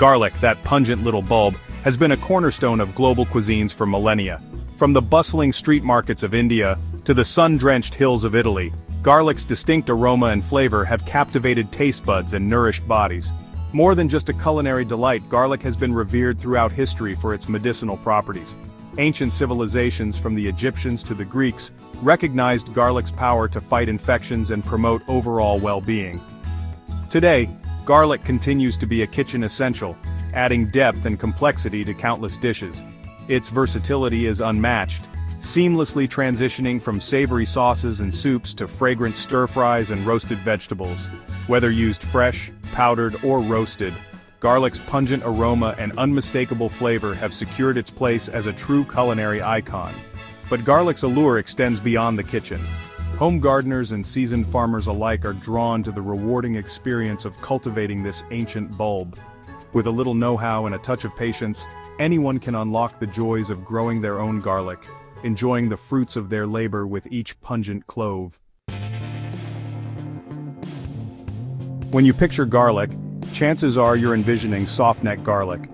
Garlic, that pungent little bulb, has been a cornerstone of global cuisines for millennia. From the bustling street markets of India to the sun-drenched hills of Italy, garlic's distinct aroma and flavor have captivated taste buds and nourished bodies. More than just a culinary delight, garlic has been revered throughout history for its medicinal properties. Ancient civilizations from the Egyptians to the Greeks recognized garlic's power to fight infections and promote overall well-being. Today, garlic continues to be a kitchen essential, adding depth and complexity to countless dishes. Its versatility is unmatched, seamlessly transitioning from savory sauces and soups to fragrant stir-fries and roasted vegetables. Whether used fresh, powdered, or roasted, garlic's pungent aroma and unmistakable flavor have secured its place as a true culinary icon. But garlic's allure extends beyond the kitchen. Home gardeners and seasoned farmers alike are drawn to the rewarding experience of cultivating this ancient bulb. With a little know-how and a touch of patience, anyone can unlock the joys of growing their own garlic, enjoying the fruits of their labor with each pungent clove. When you picture garlic, chances are you're envisioning soft-neck garlic.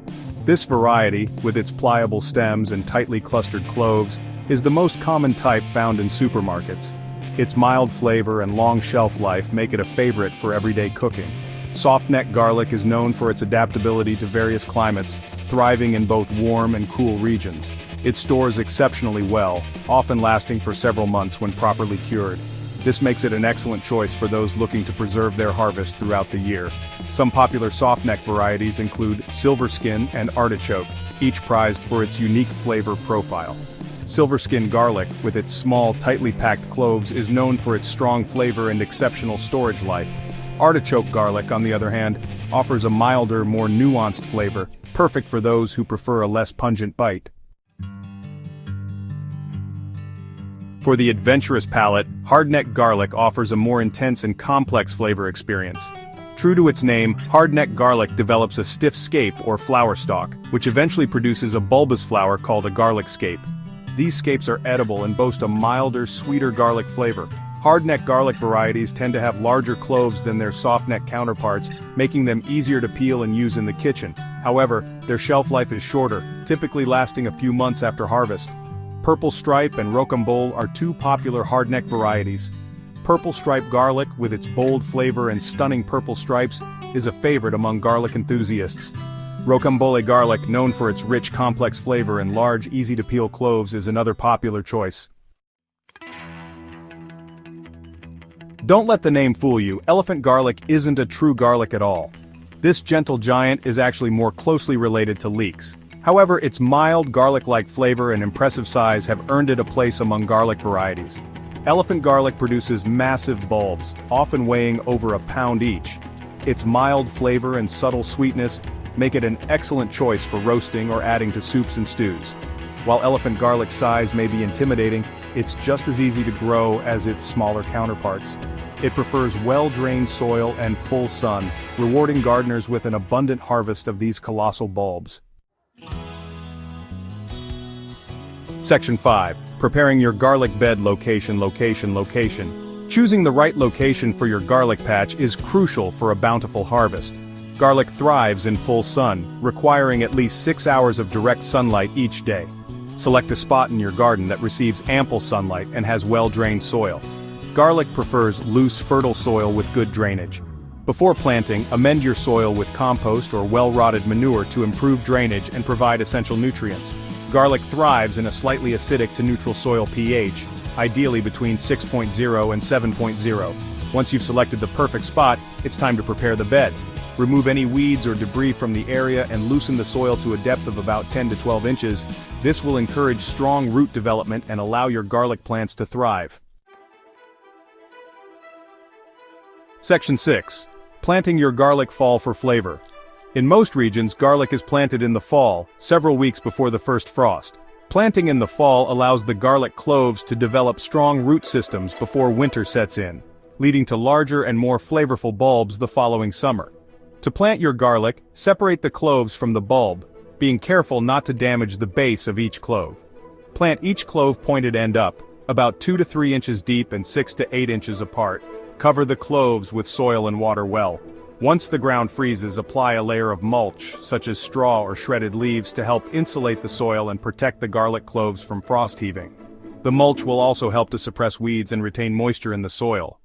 This variety, with its pliable stems and tightly clustered cloves, is the most common type found in supermarkets. Its mild flavor and long shelf life make it a favorite for everyday cooking. Soft-neck garlic is known for its adaptability to various climates, thriving in both warm and cool regions. It stores exceptionally well, often lasting for several months when properly cured. This makes it an excellent choice for those looking to preserve their harvest throughout the year. Some popular soft-neck varieties include Silverskin and Artichoke, each prized for its unique flavor profile. Silverskin garlic, with its small, tightly packed cloves, is known for its strong flavor and exceptional storage life. Artichoke garlic, on the other hand, offers a milder, more nuanced flavor, perfect for those who prefer a less pungent bite. For the adventurous palate, hardneck garlic offers a more intense and complex flavor experience. True to its name, hardneck garlic develops a stiff scape or flower stalk, which eventually produces a bulbous flower called a garlic scape. These scapes are edible and boast a milder, sweeter garlic flavor. Hardneck garlic varieties tend to have larger cloves than their softneck counterparts, making them easier to peel and use in the kitchen. However, their shelf life is shorter, typically lasting a few months after harvest. Purple Stripe and Rocambole are two popular hardneck varieties. Purple Stripe garlic, with its bold flavor and stunning purple stripes, is a favorite among garlic enthusiasts. Rocambole garlic, known for its rich, complex flavor and large, easy-to-peel cloves, is another popular choice. Don't let the name fool you, elephant garlic isn't a true garlic at all. This gentle giant is actually more closely related to leeks. However, its mild, garlic-like flavor and impressive size have earned it a place among garlic varieties. Elephant garlic produces massive bulbs, often weighing over a pound each. Its mild flavor and subtle sweetness make it an excellent choice for roasting or adding to soups and stews. While elephant garlic's size may be intimidating, it's just as easy to grow as its smaller counterparts. It prefers well-drained soil and full sun, rewarding gardeners with an abundant harvest of these colossal bulbs. Section 5. Preparing your garlic bed. Location. Choosing the right location for your garlic patch is crucial for a bountiful harvest. Garlic thrives in full sun, requiring at least 6 hours of direct sunlight each day. Select a spot in your garden that receives ample sunlight and has well-drained soil. Garlic prefers loose, fertile soil with good drainage. Before planting, amend your soil with compost or well-rotted manure to improve drainage and provide essential nutrients. Garlic thrives in a slightly acidic to neutral soil pH, ideally between 6.0 and 7.0. Once you've selected the perfect spot, it's time to prepare the bed. Remove any weeds or debris from the area and loosen the soil to a depth of about 10 to 12 inches. This will encourage strong root development and allow your garlic plants to thrive. Section 6. Planting your garlic. Fall for flavor. In most regions, garlic is planted in the fall, several weeks before the first frost. Planting in the fall allows the garlic cloves to develop strong root systems before winter sets in, leading to larger and more flavorful bulbs the following summer. To plant your garlic, separate the cloves from the bulb, being careful not to damage the base of each clove. Plant each clove pointed end up, about 2 to 3 inches deep and 6 to 8 inches apart. Cover the cloves with soil and water well. Once the ground freezes, apply a layer of mulch, such as straw or shredded leaves, to help insulate the soil and protect the garlic cloves from frost heaving. The mulch will also help to suppress weeds and retain moisture in the soil.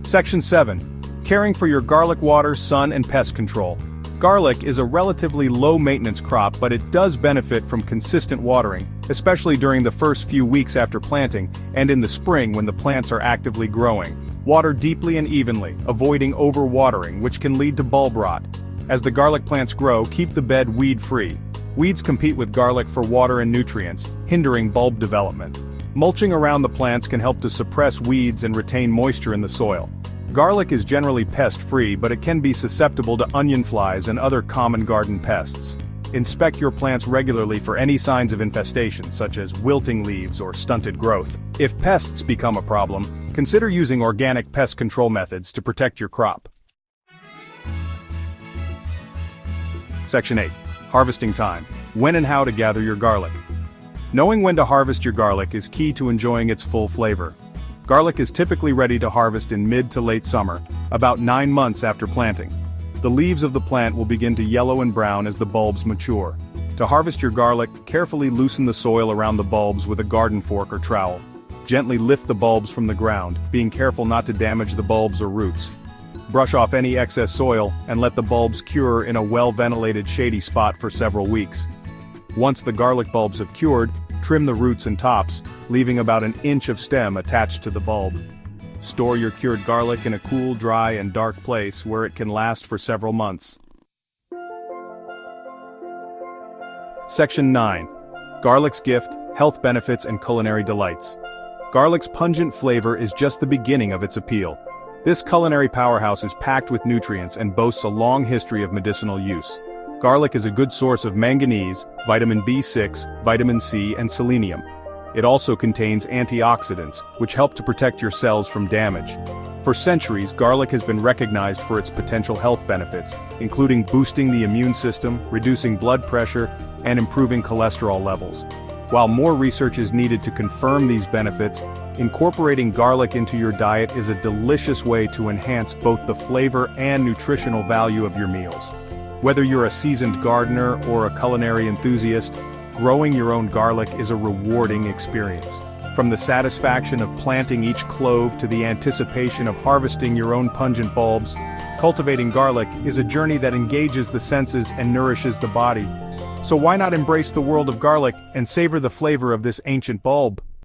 Section 7. Caring for your garlic water, sun and pest control. Garlic is a relatively low-maintenance crop, but it does benefit from consistent watering, especially during the first few weeks after planting, and in the spring when the plants are actively growing. Water deeply and evenly, avoiding overwatering, which can lead to bulb rot. As the garlic plants grow, keep the bed weed-free. Weeds compete with garlic for water and nutrients, hindering bulb development. Mulching around the plants can help to suppress weeds and retain moisture in the soil. Garlic is generally pest-free, but it can be susceptible to onion flies and other common garden pests. Inspect your plants regularly for any signs of infestation, such as wilting leaves or stunted growth. If pests become a problem, consider using organic pest control methods to protect your crop. Section 8. Harvesting time. When and how to gather your garlic. Knowing when to harvest your garlic is key to enjoying its full flavor. Garlic is typically ready to harvest in mid to late summer, about 9 months after planting. The leaves of the plant will begin to yellow and brown as the bulbs mature. To harvest your garlic, carefully loosen the soil around the bulbs with a garden fork or trowel. Gently lift the bulbs from the ground, being careful not to damage the bulbs or roots. Brush off any excess soil, and let the bulbs cure in a well-ventilated shady spot for several weeks. Once the garlic bulbs have cured, trim the roots and tops, leaving about an inch of stem attached to the bulb. Store your cured garlic in a cool, dry, and dark place where it can last for several months. Section 9. Garlic's gift, health benefits and culinary delights. Garlic's pungent flavor is just the beginning of its appeal. This culinary powerhouse is packed with nutrients and boasts a long history of medicinal use. Garlic is a good source of manganese, vitamin B6, vitamin C, and selenium. It also contains antioxidants, which help to protect your cells from damage. For centuries, garlic has been recognized for its potential health benefits, including boosting the immune system, reducing blood pressure, and improving cholesterol levels. While more research is needed to confirm these benefits, incorporating garlic into your diet is a delicious way to enhance both the flavor and nutritional value of your meals. Whether you're a seasoned gardener or a culinary enthusiast, growing your own garlic is a rewarding experience. From the satisfaction of planting each clove to the anticipation of harvesting your own pungent bulbs, cultivating garlic is a journey that engages the senses and nourishes the body. So why not embrace the world of garlic and savor the flavor of this ancient bulb?